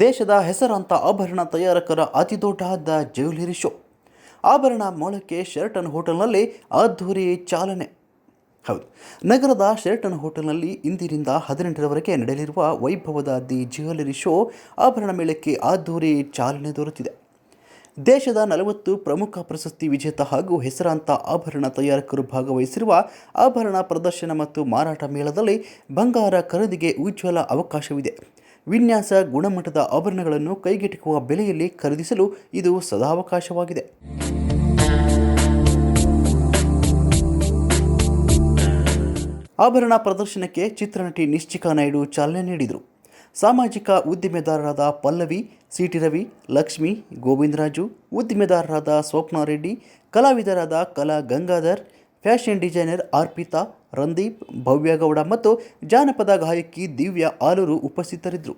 ದೇಶದ ಹೆಸರಾಂತ ಆಭರಣ ತಯಾರಕರ ಅತಿದೊಡ್ಡ ಜ್ಯುವೆಲರಿ ಶೋ. ಆಭರಣ ಮೇಳಕ್ಕೆ ಶೆರಟನ್ ಹೋಟೆಲ್ನಲ್ಲಿ ಅದ್ಧೂರಿ ಚಾಲನೆ. ಹೌದು, ನಗರದ ಶೆರಟನ್ ಹೋಟೆಲ್ನಲ್ಲಿ ಇಂದಿನಿಂದ 18ರವರೆಗೆ ನಡೆಯಲಿರುವ ವೈಭವದ ದಿ ಜ್ಯುವೆಲರಿ ಶೋ ಆಭರಣ ಮೇಳಕ್ಕೆ ಅದ್ಧೂರಿ ಚಾಲನೆ ದೊರೆತಿದೆ. ದೇಶದ 40 ಪ್ರಮುಖ ಪ್ರಶಸ್ತಿ ವಿಜೇತ ಹಾಗೂ ಹೆಸರಾಂತ ಆಭರಣ ತಯಾರಕರು ಭಾಗವಹಿಸಿರುವ ಆಭರಣ ಪ್ರದರ್ಶನ ಮತ್ತು ಮಾರಾಟ ಮೇಳದಲ್ಲಿ ಬಂಗಾರ ಖರೀದಿಗೆ ಉಜ್ವಲ ಅವಕಾಶವಿದೆ. ವಿನ್ಯಾಸ, ಗುಣಮಟ್ಟದ ಆಭರಣಗಳನ್ನು ಕೈಗೆಟುಕುವ ಬೆಲೆಯಲ್ಲಿ ಖರೀದಿಸಲು ಇದು ಸದಾವಕಾಶವಾಗಿದೆ. ಆಭರಣ ಪ್ರದರ್ಶನಕ್ಕೆ ಚಿತ್ರನಟಿ ನಿಶ್ಚಿಕಾ ನಾಯ್ಡು ಚಾಲನೆ ನೀಡಿದರು. ಸಾಮಾಜಿಕ ಉದ್ದಿಮೆದಾರರಾದ ಪಲ್ಲವಿ, ಸಿಟಿ ರವಿ, ಲಕ್ಷ್ಮಿ, ಗೋವಿಂದರಾಜು, ಉದ್ದಿಮೆದಾರರಾದ ಸ್ವಪ್ನ ರೆಡ್ಡಿ, ಕಲಾವಿದರಾದ ಕಲಾ ಗಂಗಾಧರ್, ಫ್ಯಾಷನ್ ಡಿಸೈನರ್ ಅರ್ಪಿತಾ, ರಂದೀಪ್, ಭವ್ಯಗೌಡ ಮತ್ತು ಜಾನಪದ ಗಾಯಕಿ ದಿವ್ಯಾ ಆಲೂರು ಉಪಸ್ಥಿತರಿದ್ದರು.